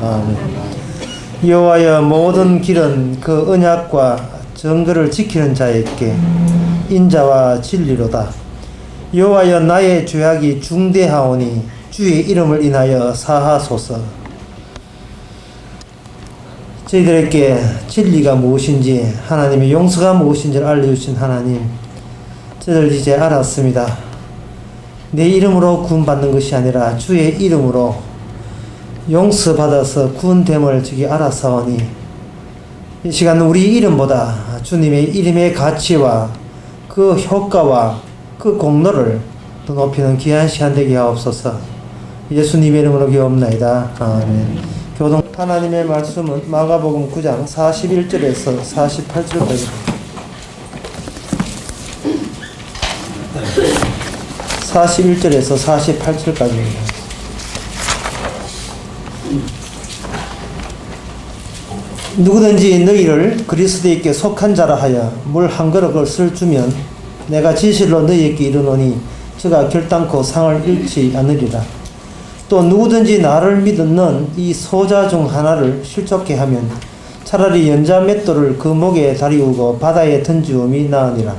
아멘. 여호와여 모든 길은 그 언약과 정거를 지키는 자에게 인자와 진리로다. 여호와여 나의 죄악이 중대하오니 주의 이름을 인하여 사하소서. 저희들에게 진리가 무엇인지, 하나님의 용서가 무엇인지를 알려주신 하나님, 저희들 이제 알았습니다. 내 이름으로 구원받는 것이 아니라 주의 이름으로 용서받아서 구원됨을 저기 알아사오니, 이 시간 우리 이름보다 주님의 이름의 가치와 그 효과와 그 공로를 더 높이는 귀한 시간 되게 하옵소서. 예수님의 이름으로 기도옵나이다. 아멘. 교동 하나님의 말씀은 마가복음 9장 41절에서 48절까지 41절에서 48절까지입니다. 누구든지 너희를 그리스도에게 속한 자라 하여 물 한 그릇을 주면 내가 진실로 너희에게 이르노니 저가 결단코 상을 잃지 않으리라. 또 누구든지 나를 믿는 이 소자 중 하나를 실족케 하면 차라리 연자 맷돌을 그 목에 다리우고 바다에 던지움이 나으니라.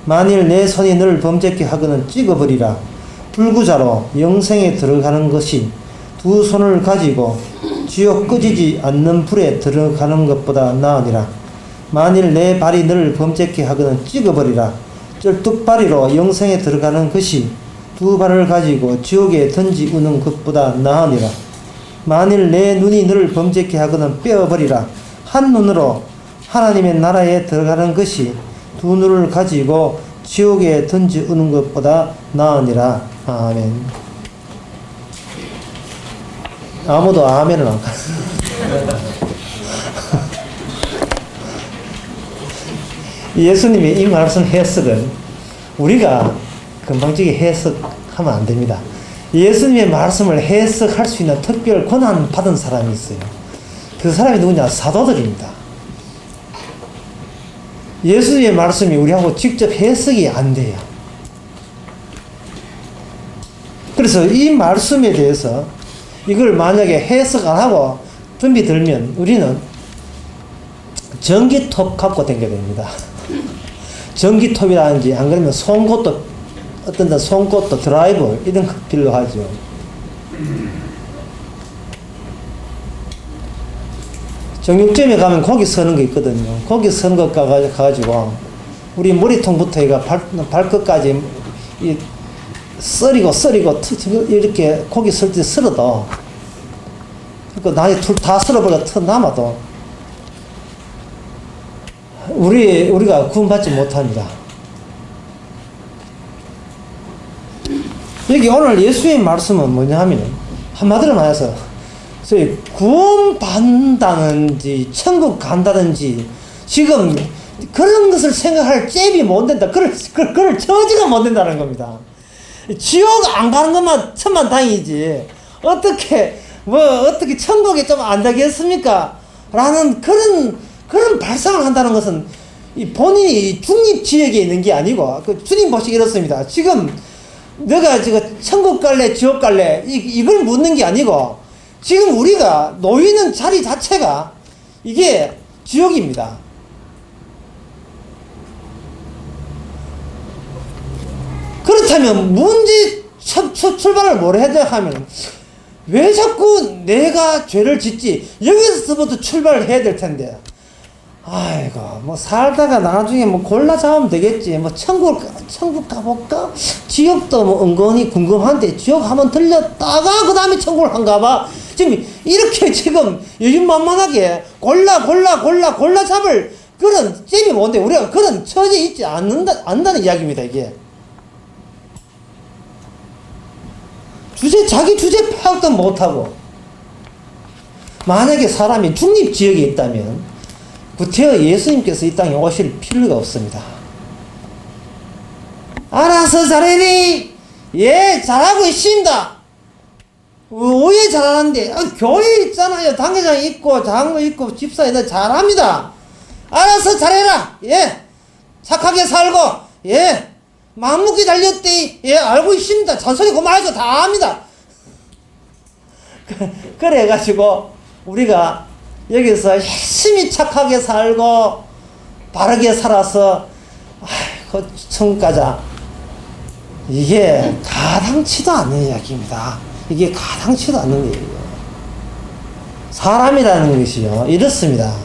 만일 내 손이 너를 범죄케 하거든 찍어버리라. 불구자로 영생에 들어가는 것이 두 손을 가지고 지옥 꺼지지 않는 불에 들어가는 것보다 나으니라. 만일 내 발이 너를 범죄케 하거든 찍어버리라. 쩔뚝발이로 영생에 들어가는 것이 두 발을 가지고 지옥에 던지우는 것보다 나으니라. 만일 내 눈이 너를 범죄케 하거든 빼어버리라. 한 눈으로 하나님의 나라에 들어가는 것이 두 눈을 가지고 지옥에 던지우는 것보다 나으니라. 아멘. 아무도 아멘을 안 가. 예수님의 이 말씀 해석은 우리가 금방지게 해석하면 안 됩니다. 예수님의 말씀을 해석할 수 있는 특별 권한 받은 사람이 있어요. 그 사람이 누구냐? 사도들입니다. 예수님의 말씀이 우리하고 직접 해석이 안 돼요. 그래서 이 말씀에 대해서 이걸 만약에 해석 안 하고 준비 들면 우리는 전기톱 갖고 다니게 됩니다. 전기톱이라든지 안 그러면 송곳도, 어떤 데는 송곳도, 드라이버 이런 거 필요하죠. 정육점에 가면 고기 서는 거 있거든요. 고기 서는 것 가가지고 우리 머리통부터 해가 발끝까지 이 썰이고 이렇게 고기 썰 때 썰어도 그 나중에 둘 다 썰어버려 터 남아도 우리가 구원받지 못합니다. 여기 오늘 예수의 말씀은 뭐냐 하면 한마디로 말해서 소위 구원받는다든지 천국 간다든지 지금 그런 것을 생각할 잽이 못 된다. 그럴 처지가 못 된다는 겁니다. 지옥 안 가는 것만 천만다행이지 어떻게 천국에 좀 안 되겠습니까? 라는 그런 발상을 한다는 것은 본인이 중립지역에 있는 게 아니고 그 주님 보시기 이렇습니다. 지금 내가 지금 천국 갈래 지옥 갈래 이걸 묻는 게 아니고 지금 우리가 놓이는 자리 자체가 이게 지옥입니다. 그렇다면 문제 출발을 뭘 해야 하면 왜 자꾸 내가 죄를 짓지? 여기서부터 출발을 해야 될 텐데. 아이고, 뭐 살다가 나중에 뭐 골라 잡으면 되겠지. 뭐 천국 가볼까? 지옥도 뭐 은근히 궁금한데 지옥 한번 들렸다가 그 다음에 천국을 한가 봐. 지금 이렇게 지금 여유만만하게 골라 잡을 그런 잼이 뭔데 우리가 그런 처지에 있지 않는다는 이야기입니다, 이게. 자기 주제 파악도 못하고, 만약에 사람이 중립지역에 있다면, 구태여 예수님께서 이 땅에 오실 필요가 없습니다. 알아서 잘해리! 예, 잘하고 있습니다! 왜 잘하는데? 교회 있잖아요. 당회장 있고, 장로 있고, 집사이다 잘합니다! 알아서 잘해라! 예! 착하게 살고, 예! 마음먹기 달렸대. 예, 알고 있습니다. 잔소리 그만해서 다 압니다. 그래가지고 우리가 여기서 열심히 착하게 살고 바르게 살아서 아이고 천국 가자. 이게 가당치도 않는 이야기입니다. 이게 가당치도 않는 얘기예요. 사람이라는 것이요 이렇습니다.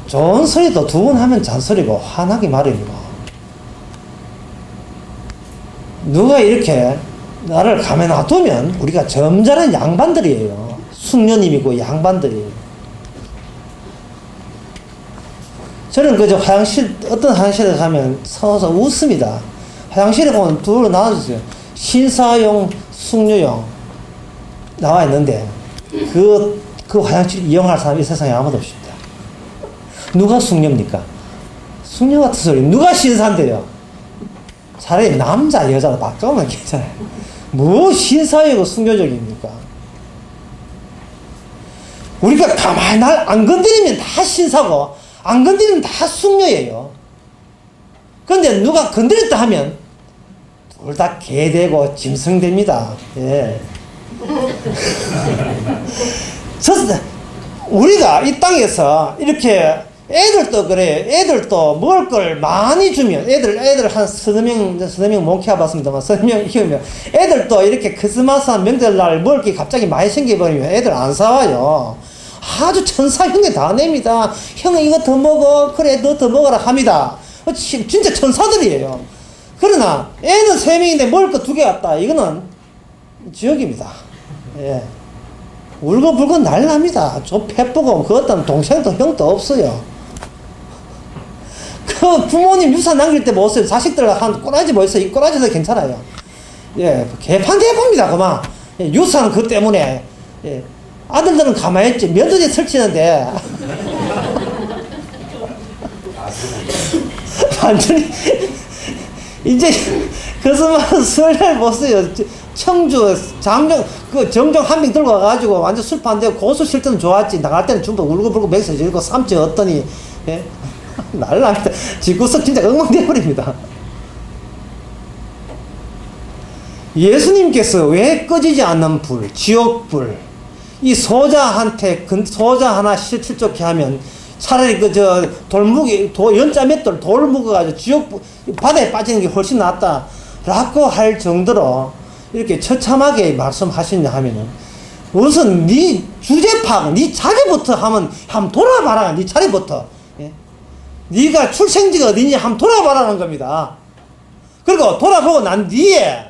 좋은 소리도 두 번 하면 잔소리고 화나기 마련이고, 누가 이렇게 나를 가만히 놔두면 우리가 점잖은 양반들이에요. 숙녀님이고 양반들이에요. 저는 그저 화장실, 어떤 화장실에 가면 서서 웃습니다. 화장실에 보면 둘로 나눠주세요. 신사용, 숙녀용 나와 있는데 그 화장실 이용할 사람이 이 세상에 아무도 없습니다. 누가 숙녀입니까? 숙녀 같은 소리. 누가 신사인데요? 차라리 남자, 여자로 바꾸면 괜찮아요. 뭐 신사이고 숙녀적입니까? 우리가 가만히 날 안 건드리면 다 신사고, 안 건드리면 다 숙녀예요. 그런데 누가 건드렸다 하면 둘 다 개되고 짐승됩니다. 예. 우리가 이 땅에서 이렇게 애들도 그래요. 애들도 먹을 걸 많이 주면, 애들 한 서너 명 못 키워봤습니다만, 서너 명 키우면, 애들도 이렇게 크리스마스한 명절날 먹을 게 갑자기 많이 생겨버리면 애들 안 사와요. 아주 천사 흉내 다 냅니다. 형 이거 더 먹어. 그래, 너 더 먹어라 합니다. 진짜 천사들이에요. 그러나, 애는 3명인데 먹을 거 2개 왔다. 이거는 지옥입니다. 예. 울고불고 난리 납니다. 저 패보고, 그 어떤 동생도 형도 없어요. 그 부모님 유산 남길 때 뭐 없어요. 자식들 한 꼬라지 뭐 있어요. 이 꼬라지도 괜찮아요. 예, 개판입니다, 그만. 예, 유산 그 때문에. 예, 아들들은 가만히 있지. 며느리 설치는데. 완전히, 이제, 크리스마스 설날 보세요. 청주, 정정 한 병 들고 와가지고 완전 술 판대고 고수 실 때는 좋았지. 나갈 때는 전부 울고불고 맥스 지르고 삼치 얻더니, 예? 날라니다. 집구석 진짜 엉망되어버립니다. 예수님께서 왜 꺼지지 않는 불, 지옥불, 이 소자 하나 실족해 하면 차라리 연자 맷돌 돌 묵어가지고 지옥, 바다에 빠지는 게 훨씬 낫다. 라고 할 정도로 이렇게 처참하게 말씀하시냐 하면은, 우선 네 주제 파악, 네 자리부터 한번 돌아봐라. 네 자리부터. 예? 네가 출생지가 어디니 한번 돌아봐라는 겁니다. 그리고 돌아보고 난 뒤에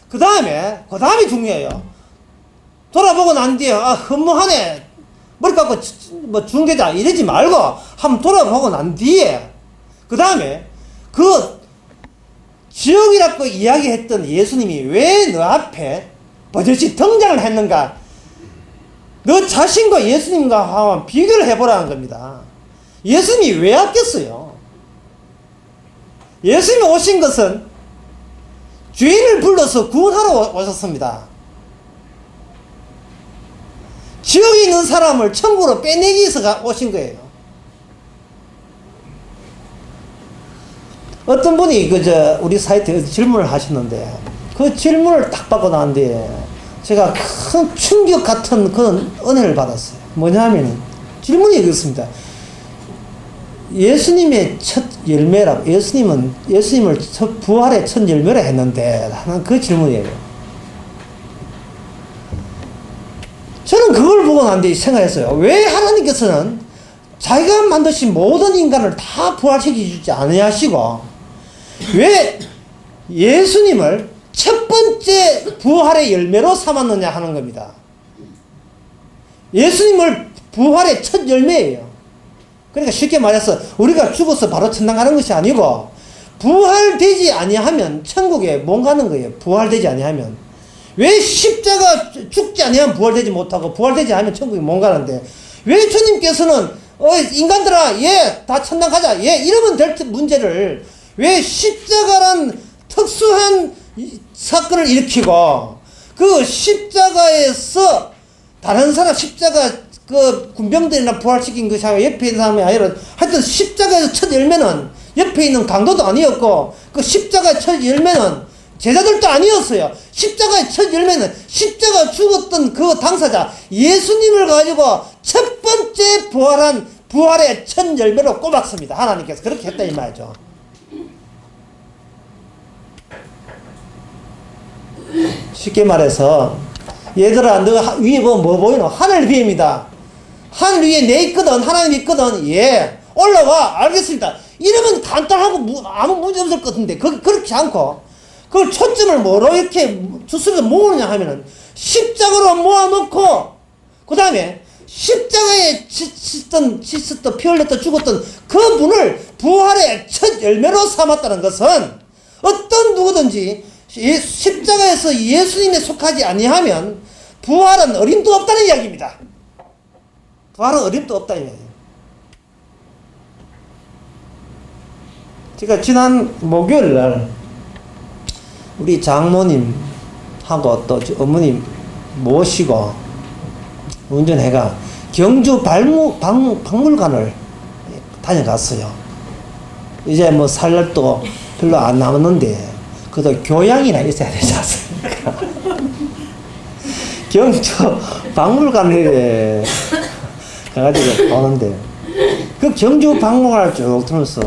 그 다음이 중요해요. 돌아보고 난 뒤에 허무하네, 머리 깎고 뭐 중계자 이러지 말고 한번 돌아보고 난 뒤에 그 다음에 그 지옥이라고 이야기했던 예수님이 왜 너 앞에 버젓이 등장을 했는가, 너 자신과 예수님과 한번 비교를 해보라는 겁니다. 예수님이 왜 왔겠어요? 예수님이 오신 것은 죄인을 불러서 구원하러 오셨습니다. 지옥에 있는 사람을 천국으로 빼내기 위해서 오신 거예요. 어떤 분이 우리 사이트에 질문을 하셨는데, 그 질문을 딱 받고 난 뒤에 제가 큰 충격 같은 그런 은혜를 받았어요. 뭐냐면 질문이 이렇습니다. 예수님의 첫 열매라고, 예수님을 부활의 첫 열매라 했는데 하는 그 질문이에요. 저는 그걸 보고 난 뒤에 생각했어요. 왜 하나님께서는 자기가 만드신 모든 인간을 다 부활시키지 않으시고 왜 예수님을 첫 번째 부활의 열매로 삼았느냐 하는 겁니다. 예수님을 부활의 첫 열매예요. 그러니까 쉽게 말해서 우리가 죽어서 바로 천당 가는 것이 아니고, 부활되지 아니하면 천국에 못 가는 거예요. 부활되지 아니하면. 왜 십자가 죽지 아니하면 부활되지 못하고 부활되지 않으면 천국에 못 가는데, 왜 주님께서는 인간들아 다 천당 가자 이러면 될 문제를 왜 십자가란 특수한 사건을 일으키고, 그 십자가에서 다른 사람 십자가 군병들이나 부활시킨 것이 아니라 옆에 있는 사람이 아니라, 하여튼 십자가에서 첫 열매는 옆에 있는 강도도 아니었고, 그 십자가의 첫 열매는 제자들도 아니었어요. 십자가의 첫 열매는 십자가 죽었던 그 당사자 예수님을 가지고 첫 번째 부활의 첫 열매로 꼽았습니다. 하나님께서 그렇게 했다 이 말이죠. 쉽게 말해서 얘들아 너가 위에 뭐 보이노? 하늘 위입니다. 하늘 위에 내 있거든. 하나님 있거든. 예, 올라와. 알겠습니다. 이러면 간단하고 아무 문제 없을 것 같은데 그렇지 않고 그걸 초점을 뭐로 이렇게 주스를 모으느냐 하면은 십자가로 모아놓고 그 다음에 십자가에 지쳤던 피 흘렸던 죽었던 그 분을 부활의 첫 열매로 삼았다는 것은 어떤 누구든지 십자가에서 예수님에 속하지 아니하면 부활은 어림도 없다는 이야기입니다. 부활은 어림도 없다는 이야기예요. 제가 지난 목요일 날 우리 장모님하고 또 어머님 모시고 운전해가 경주 박물관을 다녀갔어요. 이제 뭐 살 날도 별로 안 남았는데 그래도 교양이나 있어야 되지 않습니까? 경주 박물관에 가가지고 보는데 그 경주 박물관을 쭉 들면서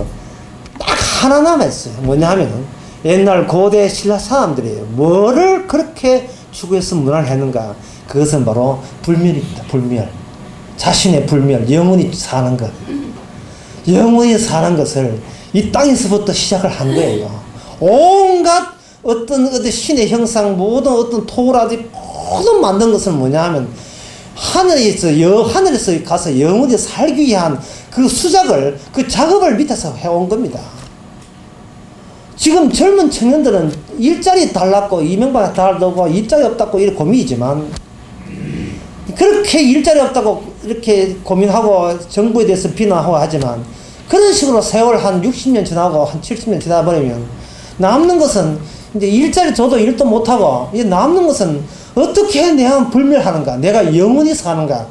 딱 하나 남았어요. 뭐냐 하면은 옛날 고대 신라 사람들이 뭐를 그렇게 추구해서 문화를 했는가? 그것은 바로 불멸입니다. 불멸. 자신의 불멸, 영원히 사는 것. 영원히 사는 것을 이 땅에서부터 시작을 한 거예요. 온갖 어떤 신의 형상, 모든 어떤 토라지 모든 만든 것은 뭐냐 하면 하늘에서 가서 영원히 살기 위한 그 수작을, 그 작업을 밑에서 해온 겁니다. 지금 젊은 청년들은 일자리 달랐고 이명박에 달라고 일자리 없다고 이렇게 고민이지만 그렇게 일자리 없다고 이렇게 고민하고 정부에 대해서 비난하고 하지만 그런 식으로 세월 한 60년 지나고 한 70년 지나버리면 남는 것은 이제 일자리 줘도 일도 못하고 이제 남는 것은 어떻게 내가 불멸하는가, 내가 영원히 사는가.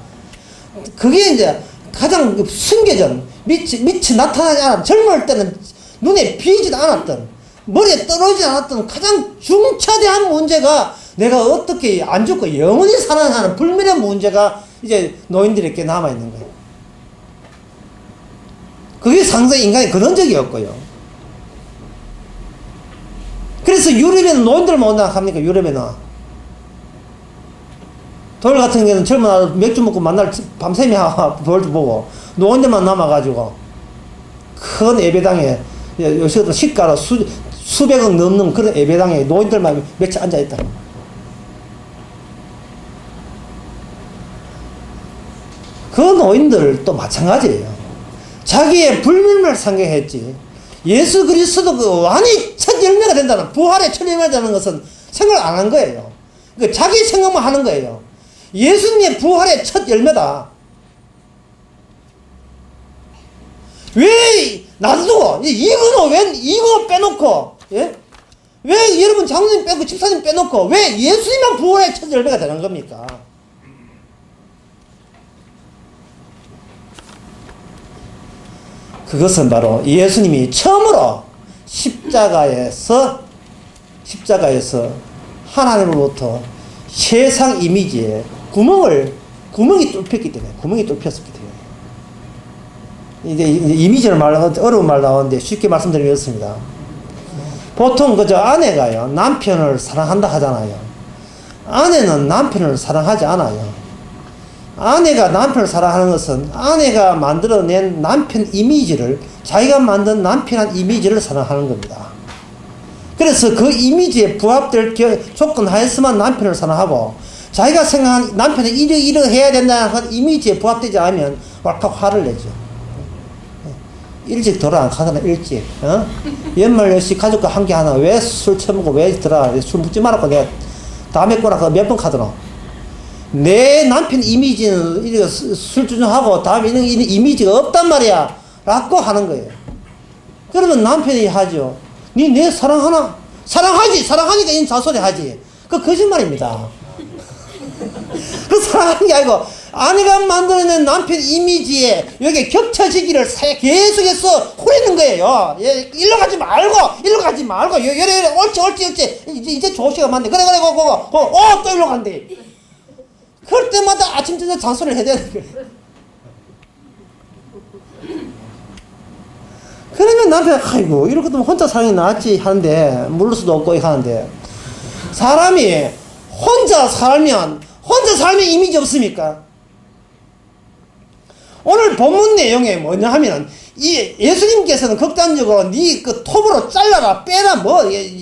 그게 이제 가장 순계전, 빛이 나타나지 않았던, 젊을 때는 눈에 비지도 않았던, 머리에 떨어지지 않았던 가장 중차대한 문제가 내가 어떻게 안 죽고 영원히 살아나는 불멸의 문제가 이제 노인들에게 남아있는 거예요. 그게 상당히 인간의 근원적이었고요. 그래서 유럽에는 노인들만 온다 합니까? 유럽에는 돌 같은 경우는 젊은 아들 맥주 먹고 만날 밤샘이 볼도 보고 노인들만 남아가지고 큰 예배당에 요새 시가로 수백억 넘는 그런 예배당에 노인들만 며칠 앉아있다. 그 노인들도 마찬가지예요. 자기의 불멸을 상경했지. 예수 그리스도 그 완이 첫 열매가 된다는, 부활의 첫 열매가 되는 것은 생각을 안 한 거예요. 그러니까 자기 생각만 하는 거예요. 예수님의 부활의 첫 열매다. 왜 놔두고 이거 빼놓고, 예? 왜 여러분 장로님 빼고 집사님 빼놓고 왜 예수님만 부활의 첫 열매가 되는 겁니까? 그것은 바로 예수님이 처음으로 십자가에서 하나님으로부터 세상 이미지에 구멍이 뚫혔기 때문에, 구멍이 뚫혔었기 때문에. 이제 이미지를 어려운 말 나오는데 쉽게 말씀드리겠습니다. 보통 그저 아내가요, 남편을 사랑한다 하잖아요. 아내는 남편을 사랑하지 않아요. 아내가 남편을 사랑하는 것은 아내가 만들어낸 남편 이미지를, 자기가 만든 남편한 이미지를 사랑하는 겁니다. 그래서 그 이미지에 부합될 조건 하에서만 남편을 사랑하고, 자기가 생각한 남편이 이러해야 된다는 이미지에 부합되지 않으면 왈칵 화를 내죠. 일찍 돌아 안 가잖아, 일찍. 연말 역시 가족과 함께 하나, 왜 술 처먹고 왜 들어가, 술 먹지 말라고 내가 다음에 거라 몇 번 가더라. 내 남편 이미지는 이렇게 술주정하고 다음에 이런 이미지가 없단 말이야 라고 하는 거예요. 그러면 남편이 하죠. 니 내 사랑하나? 사랑하니까 이 자소리 하지. 그 거짓말입니다. 그 사랑하는 게 아니고 아내가 만들어낸 남편 이미지에 여기 겹쳐지기를 계속해서 후리는 거예요. 예, 일로 가지 말고, 여래, 옳지. 이제 조시가 맞네. 그래, 또 일로 간대. 그럴 때마다 아침, 저녁 잔소리를 해야 되는 거예요. 그러면 남편이, 아이고, 이렇게 되면 혼자 사는 게 낫지 하는데, 물을 수도 없고 하는데, 사람이 혼자 살면 이미지 없습니까? 오늘 본문 내용에 뭐냐 하면, 이 예수님께서는 극단적으로 그 톱으로 잘라라, 빼라,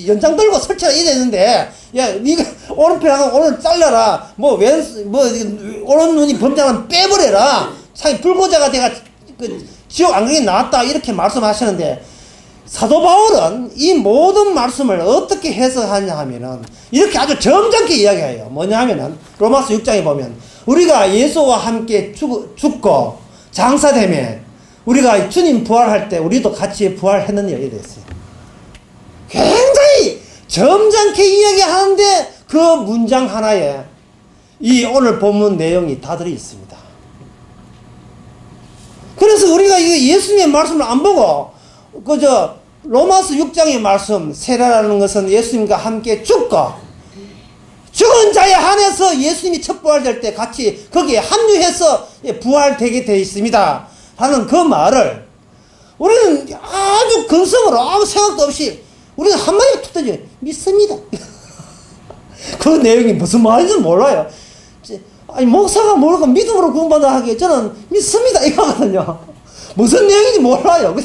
연장 들고 설치라 이랬는데, 야, 니가 오른편하고 오늘 잘라라, 오른 눈이 범죄하면 빼버려라, 자기 불구자가 돼가, 지옥 안 가게 나왔다, 이렇게 말씀하시는데, 사도 바울은 이 모든 말씀을 어떻게 해석하냐 하면은, 이렇게 아주 점잖게 이야기해요. 뭐냐 하면은, 로마서 6장에 보면, 우리가 예수와 함께 죽고, 장사되면, 우리가 주님 부활할 때, 우리도 같이 부활했는 얘기가 됐어요. 굉장히 점잖게 이야기하는데, 그 문장 하나에, 이 오늘 본문 내용이 다 들어 있습니다. 그래서 우리가 이 예수님의 말씀을 안 보고, 로마서 6장의 말씀, 세례라는 것은 예수님과 함께 죽고, 죽은 자에 한해서 예수님이 첫 부활될 때 같이 거기에 합류해서 부활되게 되어 있습니다. 하는 그 말을, 우리는 아주 근성으로 아무 생각도 없이, 우리는 한마디로 툭 던져, 믿습니다. 그 내용이 무슨 말인지 몰라요. 아니, 목사가 모르고 믿음으로 구원받아 하기에 저는 믿습니다. 이거거든요. 무슨 내용인지 몰라요.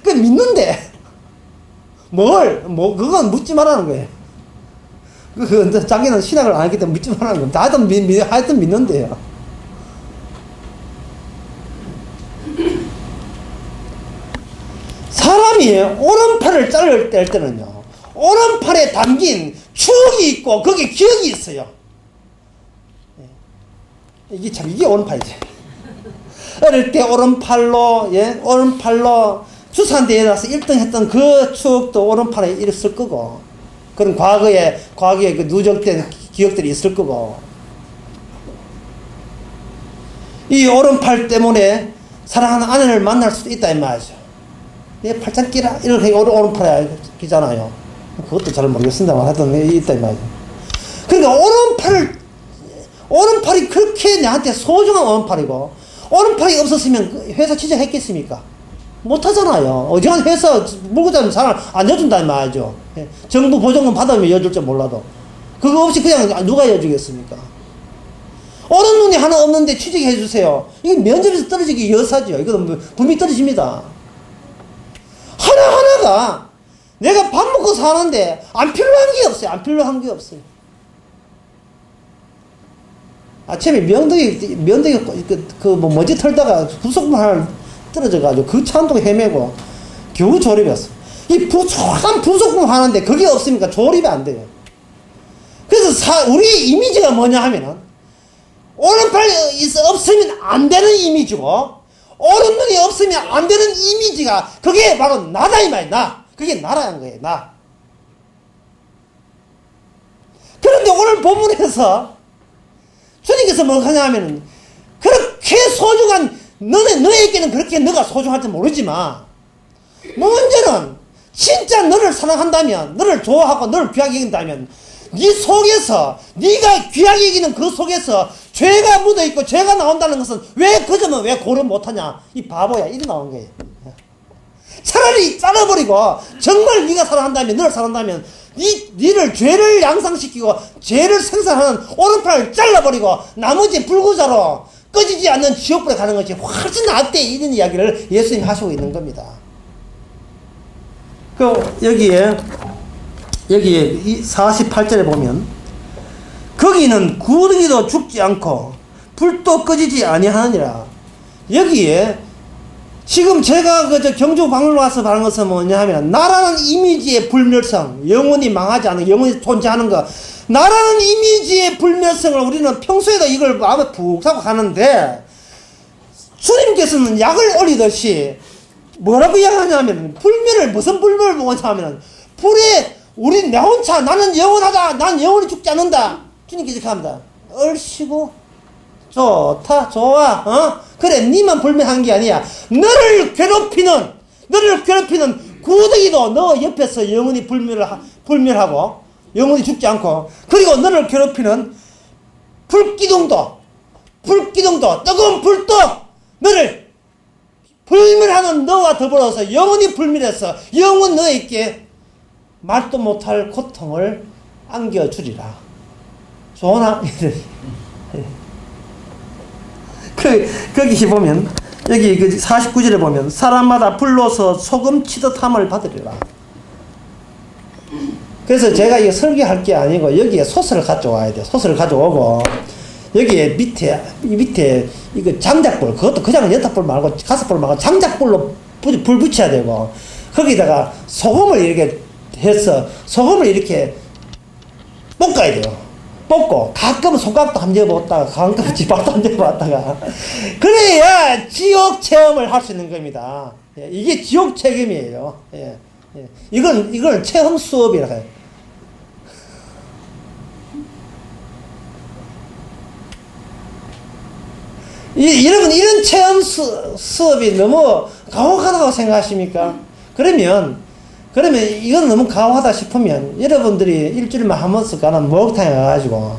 그냥 믿는데. 그건 묻지 말라는 거예요. 자기는 신학을 안 했기 때문에 묻지 말라는 거예요. 하여튼 믿는데요. 사람이 오른팔을 자를 때는요, 오른팔에 담긴 추억이 있고, 거기에 기억이 있어요. 이게 오른팔이지. 어릴 때 오른팔로 주산대회 나서 1등 했던 그 추억도 오른팔에 있을 거고, 그런 과거에 그 누적된 기억들이 있을 거고, 이 오른팔 때문에 사랑하는 아내를 만날 수도 있다, 이 말이죠. 얘 팔짱 끼라, 이렇게 오른팔에 끼잖아요. 그것도 잘 모르겠습니다만 하여튼 있다, 이 말이죠. 그러니까 오른팔이 그렇게 나한테 소중한 오른팔이고, 오른팔이 없었으면 회사 취직했겠습니까? 못하잖아요. 어지간한 회사 물고자는 잘 안 여준다는 말이죠. 정부 보조금 받으면 여줄 줄 몰라도. 그거 없이 그냥 누가 여주겠습니까? 오른 눈이 하나 없는데 취직해주세요. 이게 면접에서 떨어지기 여사죠. 이거는 분명히 떨어집니다. 하나하나가 내가 밥 먹고 사는데 안 필요한 게 없어요. 아침에 명덕이 먼지 털다가 부속물 하나 떨어져가지고 그 차도 헤매고 겨우 조립했어. 이 부족한 부속물 하는데 그게 없으니까 조립이 안 돼요. 그래서 우리의 이미지가 뭐냐 하면은, 오른팔이 없으면 안 되는 이미지고, 오른 눈이 없으면 안 되는 이미지가, 그게 바로 나다, 이 말이야, 나. 그게 나라는 거예요, 나. 그런데 오늘 본문에서 주님께서 뭐 하냐 하면은, 그렇게 소중한, 너에게는 그렇게 너가 소중할지 모르지만, 문제는 진짜 너를 사랑한다면, 너를 좋아하고 너를 귀하게 여긴다면, 네 속에서, 네가 귀하게 여기는 그 속에서 죄가 묻어있고 죄가 나온다는 것은 왜 그 점은 왜 고려 못하냐, 이 바보야, 이리 나온 거예요. 차라리 잘라버리고, 정말 네가 사랑한다면, 너를 사랑한다면, 니를 죄를 양상시키고 죄를 생산하는 오른팔을 잘라버리고 나머지 불구자로 꺼지지 않는 지옥불에 가는 것이 훨씬 낫대, 이런 이야기를 예수님이 하시고 있는 겁니다. 여기에 48절에 보면, 거기는 구더기도 죽지 않고 불도 꺼지지 아니하느니라. 여기에 지금 제가 경주 박물관 와서 말한 것은 뭐냐 하면, 나라는 이미지의 불멸성, 영원히 망하지 않은, 영원히 존재하는 것, 나라는 이미지의 불멸성을 우리는 평소에도 이걸 마음에 푹 하고 가는데, 주님께서는 약을 올리듯이 뭐라고 이야기하냐면, 무슨 불멸을 보고자 하면, 불에 우리 내 혼자 나는 영원하다, 난 영원히 죽지 않는다, 주님께서 이렇게 합니다. 얼씨구 좋다, 좋아, 그래, 니만 불면한 게 아니야. 너를 괴롭히는 구더기도 너 옆에서 영원히 불멸하고, 영원히 죽지 않고, 그리고 너를 괴롭히는 불기둥도, 뜨거운 불도 너를 불멸하는 너와 더불어서 영원히 불멸해서 영원 너에게 말도 못할 고통을 안겨주리라. 좋으나? 거기 보면, 여기 49절에 보면, 사람마다 불로서 소금 치듯함을 받으리라. 그래서 제가 이거 설계할 게 아니고, 여기에 소스를 가져와야 돼. 소스를 가져오고, 여기에 밑에, 이거 장작불, 그것도 그냥 연탄불 말고, 가스불 말고, 장작불로 불 붙여야 되고, 거기다가 소금을 이렇게 해서, 소금을 이렇게 볶아야 돼요. 볶고, 가끔은 손가락도 한번 집어봤다가, 가끔은 지발도 한번 집어봤다가, 그래야 지옥 체험을 할 수 있는 겁니다. 예, 이게 지옥 체험이에요. 예, 예. 이건 체험 수업이라 해요. 여러분, 이런 체험 수업이 너무 가혹하다고 생각하십니까? 그러면 이건 너무 가혹하다 싶으면 여러분들이 일주일만 한 번씩 가는 목욕탕에 가가지고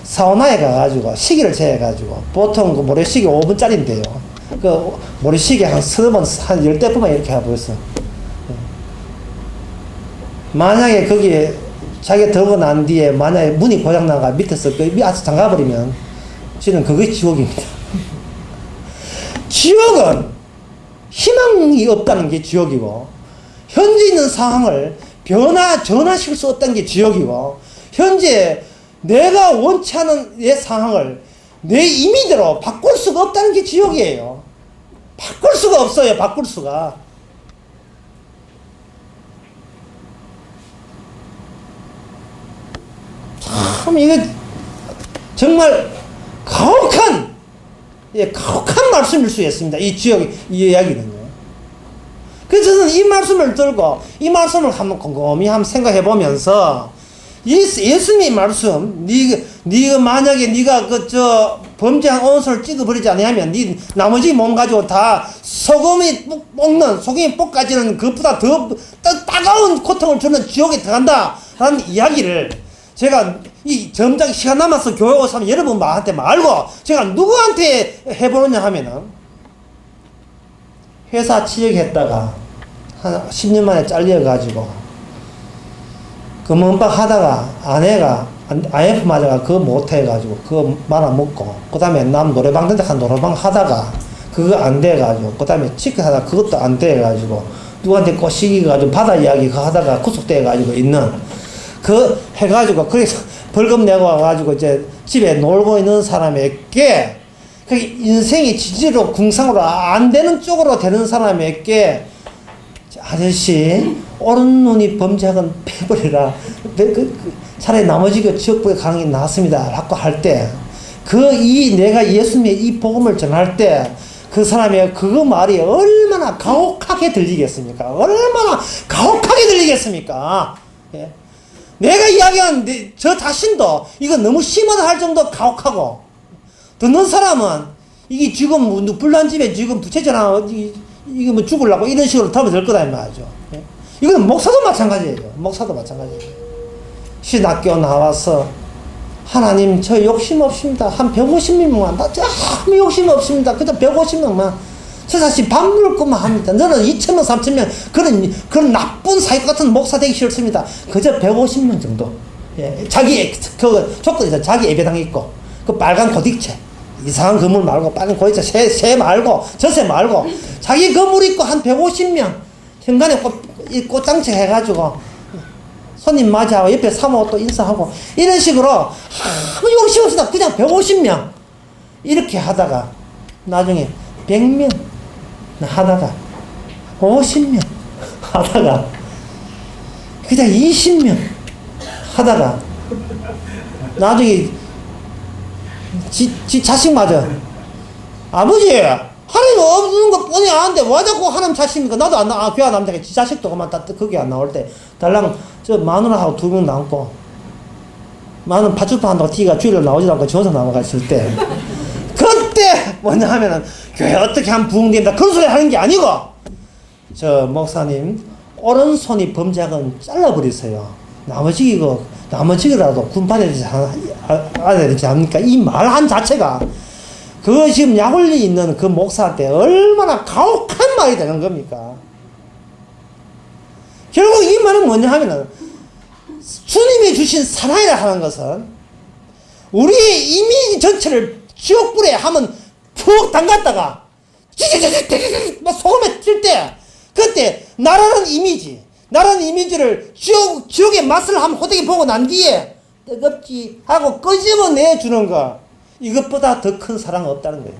사우나에 가가지고 시계를 재가지고 보통 그 모래시계 5분짜리인데요. 그 모래시계 한 30번, 한 10대뿐만 이렇게 하고 있어. 만약에 거기에 자기가 들고 난 뒤에 만약에 문이 고장나가 밑에서 그 밑에서 잠가버리면 지금 그게 지옥입니다. 지옥은 희망이 없다는 게 지옥이고, 현재 있는 상황을 전환시킬 수 없다는 게 지옥이고, 현재 내가 원치 않은 내 상황을 내 임의대로 바꿀 수가 없다는 게 지옥이에요. 바꿀 수가 없어요. 바꿀 수가. 참 이게 정말 가혹한 말씀일 수 있습니다. 이 이야기는요. 그래서 저는 이 말씀을 들고 이 말씀을 한번 곰곰이 한번 생각해 보면서, 예수님의 말씀, 네가 만약에 네가 범죄한 온수를 찍어버리지 않으면 네 나머지 몸 가지고 다 소금이 볶아지는 그것보다 더 따가운 고통을 주는 지옥에 들어간다 라는 이야기를 제가 이 점장 시간 남아서 교회 오서 여러분한테 말고 제가 누구한테 해보느냐 하면은, 회사 취직했다가 한 10년 만에 잘려가지고 금은박 하다가 아내가 IF 맞아가 그거 못해가지고 그거 말아먹고, 그 다음에 남 노래방 등짝한 노래방 하다가 그거 안 돼가지고, 그 다음에 치킨 하다가 그것도 안 돼가지고 누구한테 꼬시기가지고 바다 이야기 그거 하다가 구속돼가지고 있는 그 해가지고, 그래서 벌금 내고 와가지고 이제 집에 놀고 있는 사람에게, 그 인생이 지지로 궁상으로 안 되는 쪽으로 되는 사람에게, 아저씨 오른 눈이 범죄학은 빼버리라, 차라리 나머지 그 지역부에 가는 게 낫습니다 라고 할 때, 내가 예수님의 이 복음을 전할 때 그 사람의 그거 말이 얼마나 가혹하게 들리겠습니까? 얼마나 가혹하게 들리겠습니까? 예? 내가 이야기한 저 자신도 이거 너무 심하다 할 정도 가혹하고, 듣는 사람은 이게 지금 불난 집에 지금 부채잖아, 이거 뭐 죽으려고 이런 식으로 들어들 거다 이 말이죠. 예? 이거는 목사도 마찬가지예요. 목사도 마찬가지예요. 신학교 나와서 하나님 저 욕심 없습니다. 한 150명만 나 아무 욕심 없습니다. 그저 150명만 저 사실 밥 먹을 것만 합니다. 너는 2,000명 3,000명 그런 나쁜 사익 같은 목사 되기 싫습니다. 그저 150명 정도. 예, 자기 그 조건에서 자기 예배당 있고 그 빨간 고딕체 이상한 건물 말고 빨간 고딕체 새 말고 저새 말고 자기 건물 있고 한 150명 현관에 꽃장치 해가지고 손님 맞이하고 옆에 사모 또 인사하고 이런 식으로 아무 욕심 없이다 그냥 150명 이렇게 하다가 나중에 100명 하다가 50명 하다가 그냥 20명 하다가 나중에 지 자식 맞아. 아버지 하나님 없는 거 뻔히 아는데 왜 자꾸 하나님 자식입니까? 나도 안 나, 교회 안 나오면 지 자식도 그만 다 거기 안 나올 때 달랑 저 마누라하고 2명 남고 마누라 파출파 한다고 티가 주일로 나오지도 않고 지원서 넘어갔을 때 뭐냐 하면은 교회 어떻게 하면 부흥된다 그런 소리 하는 게 아니고 저 목사님 오른손이 범죄하건 잘라버리세요. 나머지라도 군판에 알아야 되지 않습니까? 이 말한 자체가 그 지금 약올리 있는 그 목사한테 얼마나 가혹한 말이 되는 겁니까? 결국 이 말은 뭐냐 하면은 주님이 주신 사랑이라 하는 것은 우리의 이미지 전체를 지옥불에 하면 푹 담갔다가 막 소금에 찔 때 그때 나라는 이미지를 지옥의 맛을 한번 호되게 보고 난 뒤에 뜨겁지 하고 끄집어내주는 거 이것보다 더 큰 사랑은 없다는 거예요.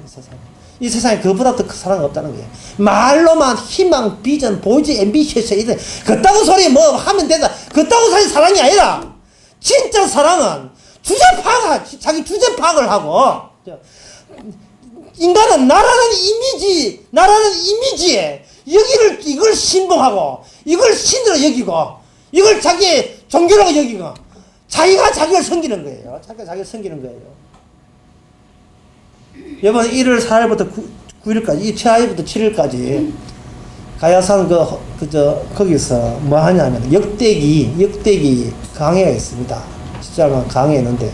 이 세상에 그것보다 더 큰 사랑은 없다는 거예요. 말로만 희망, 비전, 보이지, 앰비셔스 그따구 소리 뭐 하면 된다 그따구 소리 사랑이 아니라 진짜 사랑은 자기 주제 파악을 하고 인간은 나라는 이미지에 이걸 신봉하고 이걸 신으로 여기고 이걸 자기의 종교라고 여기고 자기가 자기를 섬기는 거예요. 이번 1월 4일부터 9일까지, 7일부터 7일까지 가야산 거기서 뭐 하냐면 역대기 강해가 있습니다. 진짜 강해였는데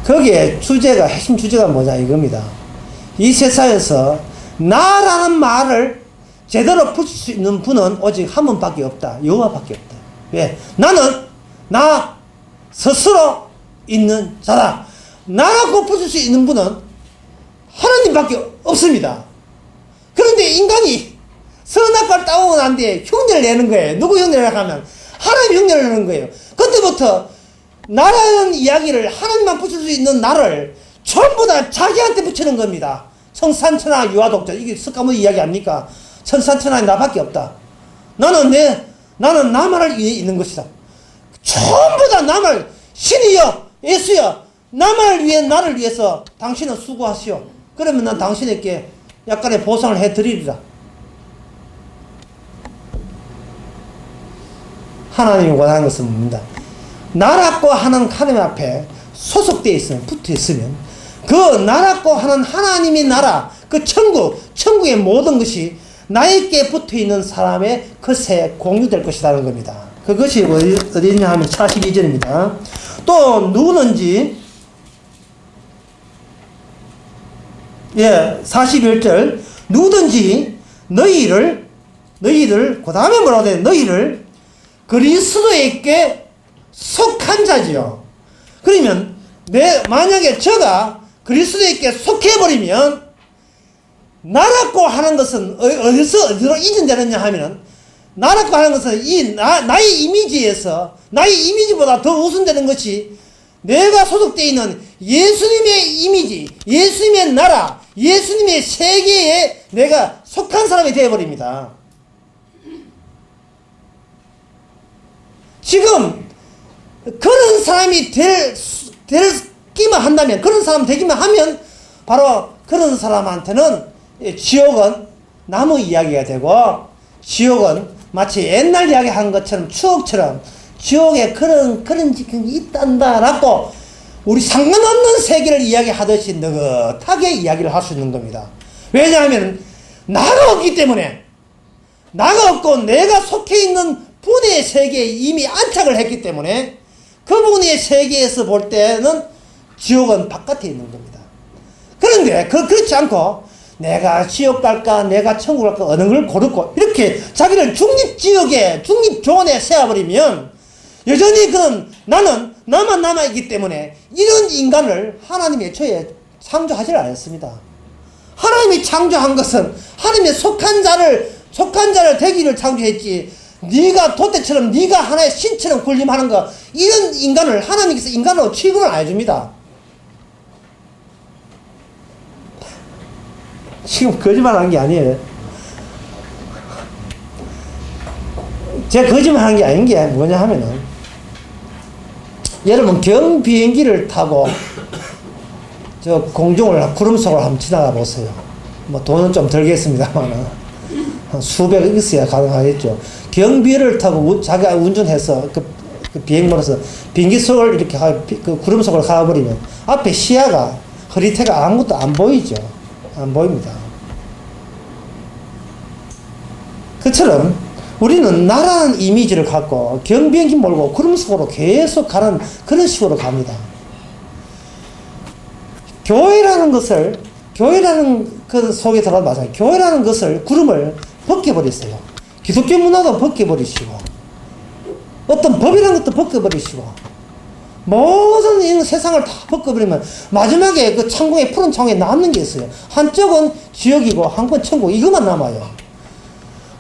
거기에 핵심 주제가 뭐냐 이겁니다. 이 세상에서 나라는 말을 제대로 붙일 수 있는 분은 오직 한 분밖에 없다. 여호와밖에 없다. 왜? 나는 나 스스로 있는 자다. 나라고 붙일 수 있는 분은 하나님밖에 없습니다. 그런데 인간이 선악과를 따오고 난 뒤에 흉내를 내는 거예요. 누구 흉내를 하면 하나님 흉내를 내는 거예요. 그때부터 나라는 이야기를 하나님만 붙일 수 있는 나를 전부 다 자기한테 붙이는 겁니다. 청산천하 유아독자 이게 석가모니 이야기 아닙니까? 천산천하에 나밖에 없다. 나는 나만을 위해 있는 것이다. 전부 다 나만 신이여 예수여 나만을 위해 나를 위해서 당신은 수고하시오. 그러면 난 당신에게 약간의 보상을 해드리리라. 하나님이 원하는 것은 뭡니다? 나라고 하는 하나님 앞에 소속되어 있으면 붙어 있으면 그 나라고 하는 하나님의 나라 그 천국의 모든 것이 나에게 붙어 있는 사람의 것에 공유될 것이라는 겁니다. 그것이 어디 있냐 하면 42절입니다. 또 누구든지 41절 누구든지 너희들 그 다음에 뭐라고 돼? 너희를 그리스도에게 속한 자지요. 그러면 만약에 저가 그리스도에게 속해버리면 나라고 하는 것은 어디로 이전되느냐 하면은 나라고 하는 것은 나의 이미지보다 더 우선되는 것이 내가 소속되어 있는 예수님의 이미지, 예수님의 나라, 예수님의 세계에 내가 속한 사람이 되어버립니다. 지금 그런 사람이 되기만 한다면, 그런 사람 되기만 하면 바로 그런 사람한테는 지옥은 나무 이야기가 되고 지옥은 마치 옛날 이야기한 것처럼 추억처럼 지옥에 그런 지경이 있단다라고 우리 상관없는 세계를 이야기하듯이 느긋하게 이야기를 할 수 있는 겁니다. 왜냐하면 나가 없기 때문에 나가 없고 내가 속해 있는 분의 세계에 이미 안착을 했기 때문에 그분의 세계에서 볼 때는 지옥은 바깥에 있는 겁니다. 그런데 그렇지 않고 내가 지옥 갈까 내가 천국 갈까 어느 걸 고르고 이렇게 자기를 중립조원에 세워버리면 여전히 그는 나만 남아있기 때문에 이런 인간을 하나님이 애초에 창조하지 않았습니다. 하나님이 창조한 것은 하나님의 속한 자를 되기를 창조했지 네가 도대처럼 네가 하나의 신처럼 군림하는 거 이런 인간을 하나님께서 인간으로 취급을 안 해줍니다. 지금 거짓말하는 게 아니에요. 제가 거짓말하는 게 아닌 게 뭐냐 하면은 여러분 경비행기를 타고 저 공중을 구름 속을 한번 지나가 보세요. 뭐 돈은 좀 들겠습니다만 한 수백억 있어야 가능하겠죠. 경비를 타고 자기가 운전해서 그 비행모에서 비행기 속을 이렇게 그 구름 속을 가버리면 앞에 시야가 흐릿해가 아무것도 안 보이죠. 안 보입니다. 그처럼 우리는 나라는 이미지를 갖고 경비행기 몰고 구름 속으로 계속 가는 그런 식으로 갑니다. 교회라는 그 속에 들어가면 맞아요. 교회라는 것을, 구름을 벗겨버렸어요. 기독교 문화도 벗겨버리시고, 어떤 법이라는 것도 벗겨버리시고, 모든 이 세상을 다 벗겨버리면 마지막에 그 창공에, 푸른 창공에 남는 게 있어요. 한쪽은 지옥이고 한쪽은 천국, 이것만 남아요.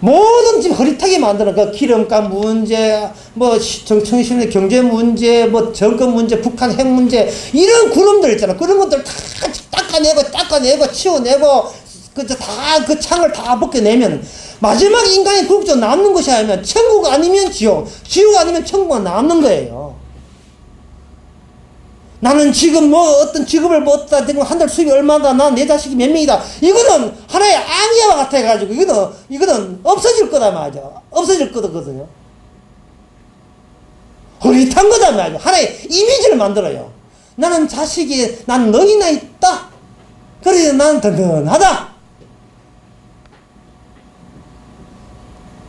모든 지금 흐릿하게 만드는 그 기름값 문제, 뭐 정치인의 경제 문제, 뭐 정권 문제, 북한 핵 문제, 이런 구름들 있잖아. 그런 것들 다 닦아내고 치워내고 다 그 창을 다 벗겨내면 마지막 인간의 궁극적으로 남는 것이 아니면 천국 아니면 지옥, 지옥 아니면 천국만 남는 거예요. 나는 지금 뭐 어떤 직업을 뭐 얻다 대고 한 달 수입이 얼마다, 난 내 자식이 몇 명이다. 이거는 하나의 악의와 같아가지고 이거는 없어질 거다 말이야. 없어질 거거든요. 흐릿한 거다 말이야. 하나의 이미지를 만들어요. 나는 자식이, 난 너희나 있다. 그래서 나는 든든하다.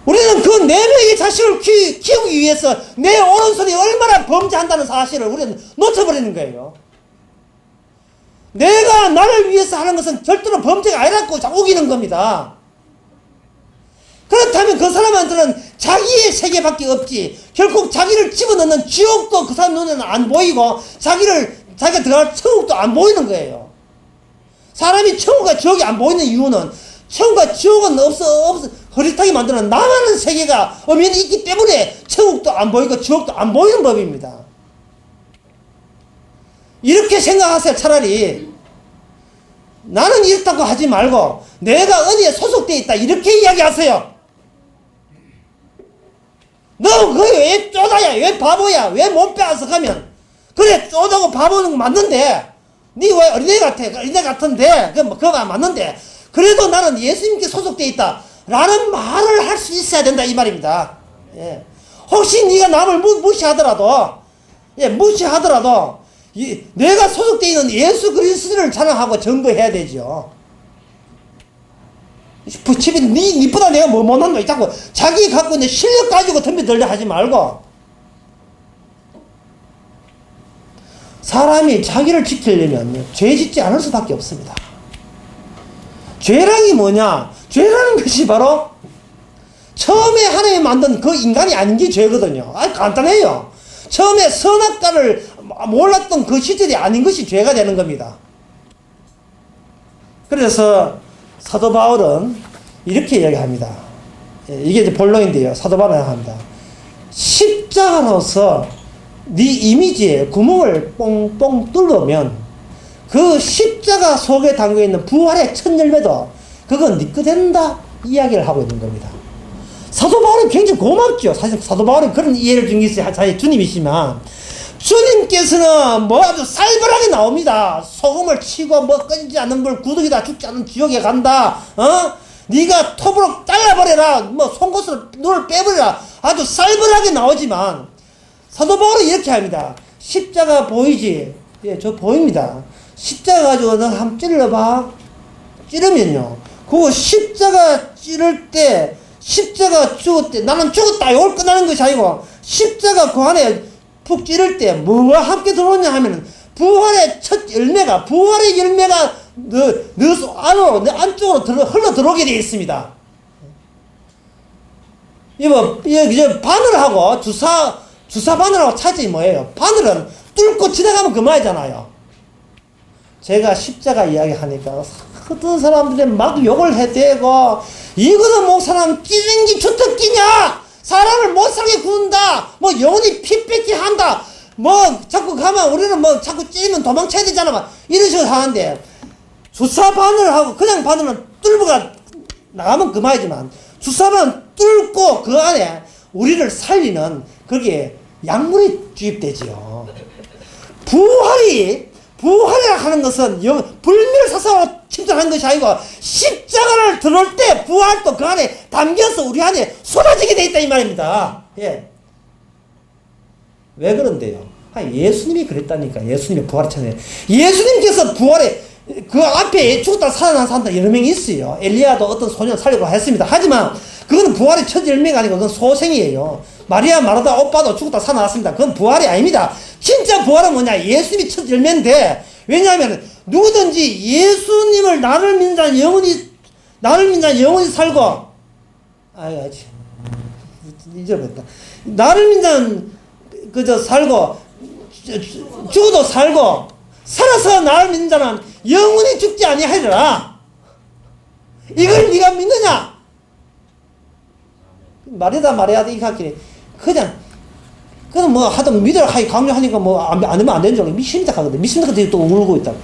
우리는 그 4명의 자식을 키우기 위해서 내 오른손이 얼마나 범죄한다는 사실을 우리는 놓쳐버리는 거예요. 내가 나를 위해서 하는 것은 절대로 범죄가 아니라고 우기는 겁니다. 그렇다면 그 사람한테는 자기의 세계밖에 없지, 결국 자기를 집어넣는 지옥도 그 사람 눈에는 안 보이고 자기가 들어갈 천국도 안 보이는 거예요. 사람이 천국과 지옥이 안 보이는 이유는 천국과 지옥은 흐릿하게 만드는 나라는 세계가 엄연히 있기 때문에 천국도 안 보이고 지옥도 안 보이는 법입니다. 이렇게 생각하세요. 차라리 나는 이렇다고 하지 말고 내가 어디에 소속되어 있다 이렇게 이야기하세요. 너 그게 왜 쪼다야, 왜 바보야, 왜 못 빼앗아 가면, 그래 쪼다고 바보는 거 맞는데 니 왜 어린애 같아, 어린애 같은데 그거 맞는데 그래도 나는 예수님께 소속되어 있다 라는 말을 할 수 있어야 된다 이 말입니다. 예. 혹시 네가 남을 무시하더라도 내가 소속되어 있는 예수 그리스도를 자랑하고 증거해야 되죠. 집에 니보다 내가 뭐 못한 거 자꾸 자기 갖고 있는 실력 가지고 덤벼들려 하지 말고, 사람이 자기를 지키려면 죄 짓지 않을 수밖에 없습니다. 죄랑이 뭐냐? 죄라는 것이 바로 처음에 하나님이 만든 그 인간이 아닌 게 죄거든요. 간단해요. 처음에 선악과를 몰랐던 그 시절이 아닌 것이 죄가 되는 겁니다. 그래서 사도 바울은 이렇게 이야기합니다. 이게 이제 본론인데요. 사도 바울은 합니다. 십자가로서 네 이미지에 구멍을 뽕뽕 뚫으면 그 십자가 속에 담겨있는 부활의 첫 열매도 그건 네 거 된다 이야기를 하고 있는 겁니다. 사도 바울은 굉장히 고맙죠. 사실 사도 바울은 그런 이해를 준 게 있어요. 사실 주님이시지만 주님께서는 뭐 아주 살벌하게 나옵니다. 소금을 치고 뭐 꺼지지 않는 불, 구더기다 죽지 않는 지옥에 간다. 네가 톱으로 잘라버려라. 뭐 송곳으로 눈을 빼버려라. 아주 살벌하게 나오지만 사도 바울은 이렇게 합니다. 십자가 보이지? 예, 저 보입니다. 십자가 가지고 너 한번 찔러봐. 찌르면요, 그거 십자가 찌를 때, 십자가 죽을 때 나는 죽었다 이걸 끝나는 것이 아니고, 십자가 그 안에 푹 찌를 때 뭐와 함께 들어오냐 하면은 부활의 첫 열매가, 부활의 열매가 너 안으로, 내 안쪽으로 흘러 들어오게 되어 있습니다. 이거 바늘하고 주사 바늘하고 차이점이 뭐예요? 바늘은 뚫고 지나가면 그만이잖아요. 제가 십자가 이야기 하니까 어떤 사람들이 막 욕을 해대고, 이거는 목사람 찌른기 주특기냐? 사람을 못 살게 구운다. 뭐 영혼이 피 뺏게 한다. 뭐 자꾸 가면 우리는 뭐 자꾸 찌르면 도망쳐야 되잖아. 막 이런 식으로 하는데, 주사 바늘하고 그냥 바늘은 뚫고가 나가면 그만이지만, 주사 바늘 뚫고 그 안에 우리를 살리는 거기에 약물이 주입되지요. 부활이라 하는 것은 불멸사상으로 침전한 것이 아니고, 십자가를 들을 때 부활도 그 안에 담겨서 우리 안에 쏟아지게 돼 있다 이 말입니다. 예. 왜 그런데요? 예수님이 그랬다니까. 예수님의 부활의 천에 예수님께서 부활에 그 앞에 죽었다 살아난 사람들 여러 명이 있어요. 엘리야도 어떤 소년을 살려고 했습니다. 하지만 그거는 부활의 첫 열매가 아니고 그건 소생이에요. 마리아 마르다 오빠도 죽었다 살아났습니다. 그건 부활이 아닙니다. 진짜 부활은 뭐냐? 예수님이 첫 열매인데, 왜냐하면 누구든지 예수님을 나를 믿는 자는 영원히 살고, 잊어버렸다. 나를 믿는 자는 그저 살고, 죽어도 살고, 살아서 나를 믿는 자는 영원히 죽지 아니하리라. 이걸 네가 믿느냐? 마리아도 이 학길에 그냥 뭐 하든 믿으라 하기 강요하니까 뭐 안 되면 안 되는 줄 알고 믿습니다 하거든. 믿습니다 하더니 또 울고 있다고.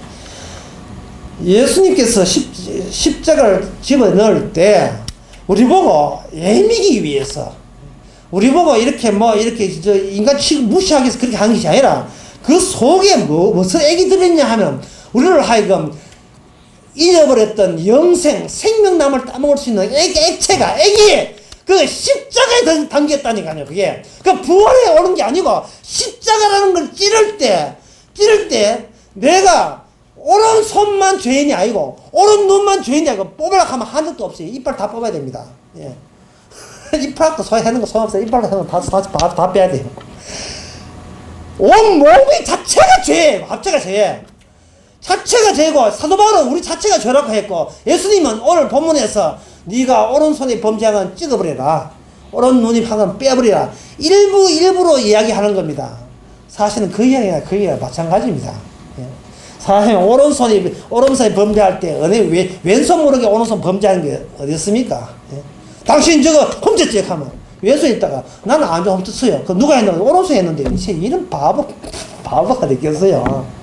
예수님께서 십자가를 집어 넣을 때 우리 보고 예미기 위해서, 우리 보고 이렇게 인간 취급 무시하기 위해서 그렇게 하는 것이 아니라, 그 속에 무슨 액이 들었냐 하면 우리를 하여금 잃어버렸던 영생, 생명남을 따먹을 수 있는 액이 그 십자가에 담겼다니까요. 그게 그 부활에 오른 게 아니고, 십자가라는 걸 찌를 때 내가 오른손만 죄인이 아니고 오른눈만 죄인이 아니고 뽑으라 하면 한 적도 없어요. 이빨 다 뽑아야 됩니다. 예. 이빨도 소화하는 거 소용없어요. 이빨 하면 다 빼야 돼요. 온 몸이 자체가 죄예요. 자체가 죄고, 사도 바울은 우리 자체가 죄라고 했고, 예수님은 오늘 본문에서 네가 오른손이 범죄하면 찍어버려라, 오른눈이 하면 빼버려라, 일부로 이야기하는 겁니다. 사실은 그 이야기가 마찬가지입니다. 예. 사실 오른손이 범죄할 때 왼손 모르게 오른손 범죄하는 게 어디 있습니까? 예. 당신 저거 훔쳤지 하면 왼손에 있다가 나는 안 훔쳤어요. 그 누가 했는데? 오른손에 했는데. 이런 바보가 되겠어요.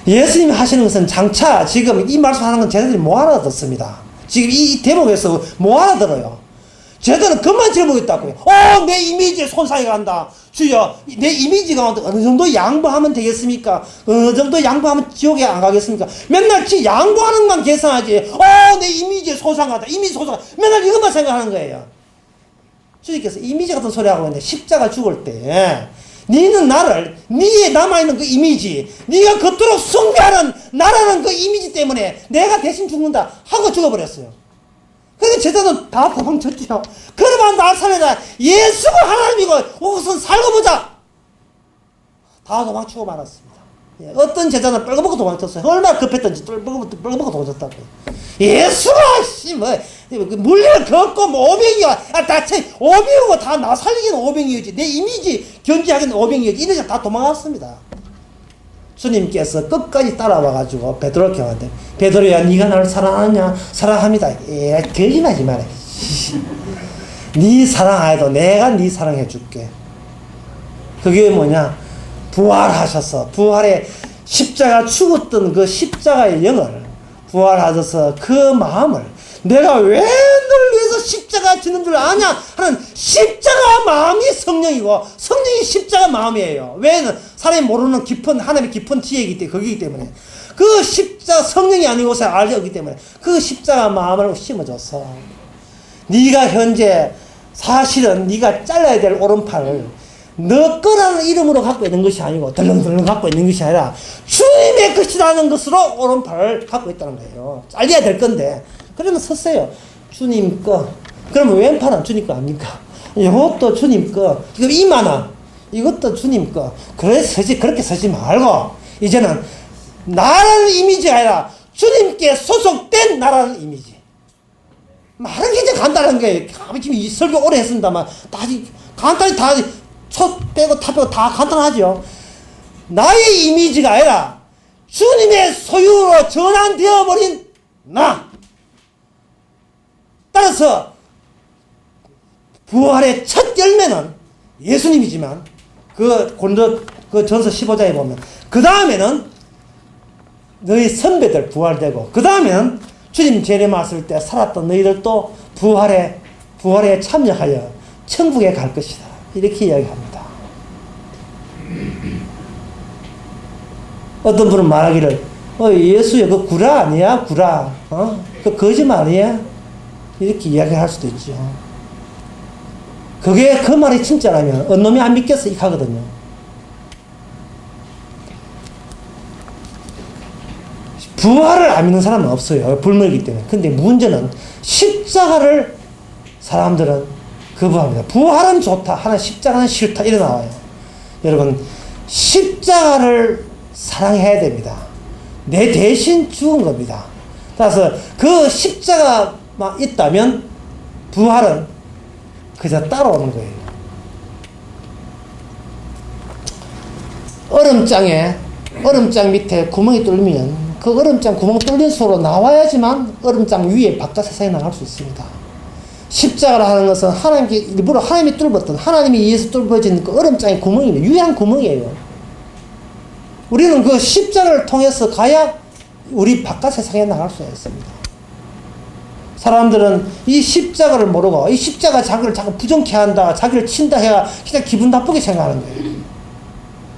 예수님이 하시는 것은 장차 지금 이 말씀하는 건 쟤네들이 못 알아듣습니다. 지금 이 대목에서 못 알아들어요. 쟤들은 그만 질문했다고요. 내 이미지에 손상이 간다. 주여, 내 이미지가 어느 정도 양보하면 되겠습니까? 어느 정도 양보하면 지옥에 안 가겠습니까? 맨날 양보하는 건 계산하지. 내 이미지에 손상 간다. 이미지 손상. 맨날 이것만 생각하는 거예요. 주님께서 이미지 같은 소리 하고 있는데, 십자가 죽을 때 니는 니에 남아있는 그 이미지, 니가 그토록 숭배하는 나라는 그 이미지 때문에 내가 대신 죽는다 하고 죽어버렸어요. 그러니까 제자는 다 도망쳤죠. 그러면 나 살려라. 예수가 하나님이고 우선 살고 보자. 다 도망치고 말았습니다. 예, 어떤 제자는 뻘거벗고 도망쳤어요. 얼마나 급했던지 뻘거벗고 도망쳤다고. 예수가 물리를 걷고 500이야. 다 500이고 다 나 살리기는 500이지. 내 이미지 견지하기는 500이지. 이래서 다 도망갔습니다. 주님께서 끝까지 따라와가지고 베드로께 왔는데, 베드로야, 네가 나를 사랑하냐? 사랑합니다. 거짓말하지 마라. 네 사랑 안 해도 내가 네 사랑해 줄게. 그게 뭐냐? 부활하셔서, 부활에 십자가 죽었던 그 십자가의 영을 부활하셔서 그 마음을, 내가 왜 널 위해서 십자가 지는 줄 아냐 하는 십자가 마음이 성령이고, 성령이 십자가 마음이에요. 왜는 사람이 모르는 깊은, 하나님의 깊은 지혜이기 때문에, 거기이기 때문에, 그 십자가 성령이 아니고서 알기 때문에 그 십자가 마음을 심어줘서, 네가 현재 사실은 네가 잘라야 될 오른팔을 너 거라는 이름으로 갖고 있는 것이 아니고 덜렁덜렁 갖고 있는 것이 아니라 주님의 것이라는 것으로 오른팔을 갖고 있다는 거예요. 잘려야 될 건데, 그러면 섰어요. 주님 거. 그러면 왼팔은 주님 거 아닙니까? 이것도 주님 거. 지금 이만한 이것도 주님 거. 그렇게 서지 말고, 이제는 나라는 이미지가 아니라 주님께 소속된 나라는 이미지. 말은 굉장히 간단한 거예요. 지금 이 설교 오래 했습니다만, 간단히 다 첫 빼고 타 빼고 다 간단하죠. 나의 이미지가 아니라 주님의 소유로 전환되어 버린 나. 따라서 부활의 첫 열매는 예수님이지만, 그 전서 15장에 보면 그 다음에는 너희 선배들 부활되고, 그 다음에는 주님 재림하실 때 살았던 너희들도 부활에 참여하여 천국에 갈 것이다. 이렇게 이야기합니다. 어떤 분은 말하기를, 예수야, 그 구라 아니야? 구라. 그 거짓말 아니야? 이렇게 이야기할 수도 있죠. 그게 그 말이 진짜라면 언놈이 안 믿겠어? 이렇게 하거든요. 부활을 안 믿는 사람은 없어요. 불멸이기 때문에. 근데 문제는 십자가를 사람들은 거부합니다. 부활은 좋다. 하나 십자가는 싫다. 이래 나와요. 여러분, 십자가를 사랑해야 됩니다. 내 대신 죽은 겁니다. 따라서 그 십자가만 있다면 부활은 그저 따라오는 거예요. 얼음장 밑에 구멍이 뚫리면 그 얼음장 구멍 뚫린 속으로 나와야지만 얼음장 위에 바깥 세상에 나갈 수 있습니다. 십자가를 하는 것은 하나님께 일부러 하나님이 뚫었던 하나님이 위에서 뚫어진 그 얼음장의 구멍이에요. 유일한 구멍이에요. 우리는 그 십자가를 통해서 가야 우리 바깥 세상에 나갈 수가 있습니다. 사람들은 이 십자가를 모르고 이 십자가 자기를 자꾸 부정케 한다, 자기를 친다 해야 그냥 기분 나쁘게 생각하는 거예요.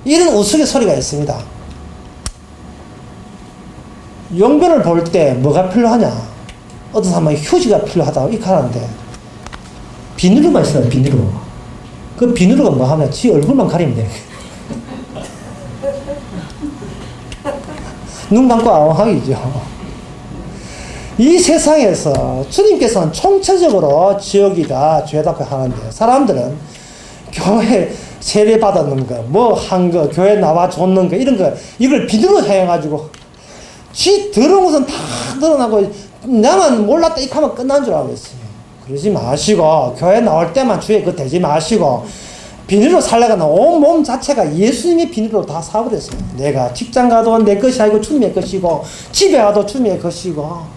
이런 우스갯소리가 있습니다. 용변을 볼 때 뭐가 필요하냐? 어떤 사람은 휴지가 필요하다고 이렇게 하는데 비누로만 있어요. 비누로. 그 비누로가 뭐 하면 지 얼굴만 가리면 돼. 눈 감고 아웅하기죠. 이 세상에서 주님께서는 총체적으로 지옥이다, 죄다 하는데 사람들은 교회 세례 받았는 거, 뭐 한 거, 교회 나와 줬는 거 이런 거 이걸 비누로 사용해가지고 지 더러운 것은 다 드러나고 나만 몰랐다 이렇게 하면 끝난 줄 알고 있어요. 그러지 마시고 교회 나올 때만 주에 그거 대지 마시고 비누로 살려가는 온 몸 자체가 예수님의 비누로 다 사버렸어요. 내가 직장 가도 내 것이 아니고 주님의 것이고 집에 가도 주님의 것이고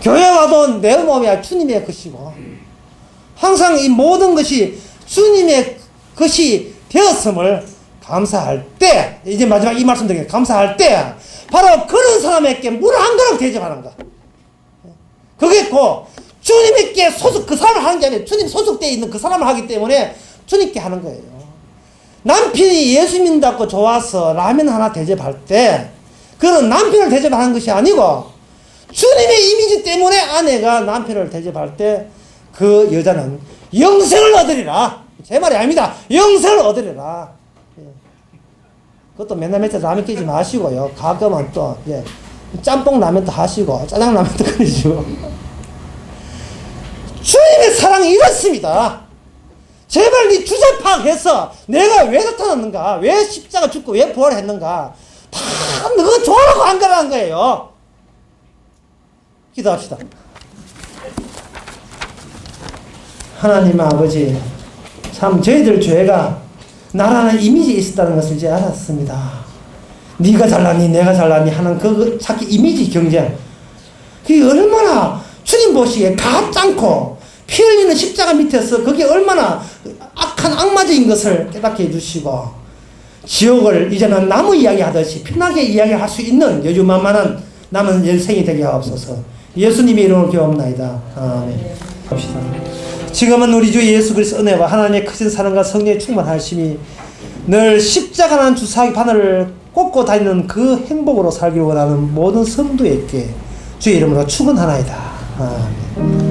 교회 가도 내 몸이 아니고 주님의 것이고 항상 이 모든 것이 주님의 것이 되었음을 감사할 때 이제 마지막 이 말씀 드리겠습니다. 감사할 때 바로 그런 사람에게 물 한 그릇 대접하는 거. 그게 꼭 주님께 소속 그 사람을 하는 게 아니라 주님 소속되어 있는 그 사람을 하기 때문에 주님께 하는 거예요. 남편이 예수 믿는다고 좋아서 라면 하나 대접할 때 그건 남편을 대접하는 것이 아니고 주님의 이미지 때문에 아내가 남편을 대접할 때 그 여자는 영생을 얻으리라. 제 말이 아닙니다. 영생을 얻으리라. 그것도 맨날 며칠 라면 끼지 마시고요. 가끔은 또 짬뽕 라면도 하시고 짜장 라면도 끓이시고. 주님의 사랑이 이렇습니다. 제발 네 주제 파악해서 내가 왜 나타났는가, 왜 십자가 죽고 왜 부활했는가 다 너가 좋아하고 안 가라는 거예요. 기도합시다. 하나님 아버지, 참 저희들 죄가 나라는 이미지에 있었다는 것을 이제 알았습니다. 네가 잘났니 내가 잘났니 하는 그 자기 이미지 경쟁, 그게 얼마나 주님 보시기에 가짜고 피 흘리는 십자가 밑에서 그게 얼마나 악한 악마적인 것을 깨닫게 해주시고 지옥을 이제는 나무 이야기 하듯이 편하게 이야기할 수 있는 여주만만한 남은 인생이 되게 하옵소서. 예수님의 이름으로 기도합나이다. 아멘. 합시다. 지금은 우리 주 예수 그리스도 은혜와 하나님의 크신 사랑과 성령의 충만하심이 늘 십자가라는 주사위 바늘을 꽂고 다니는 그 행복으로 살기를 원하는 모든 성도에게 주의 이름으로 축원하나이다. 아멘.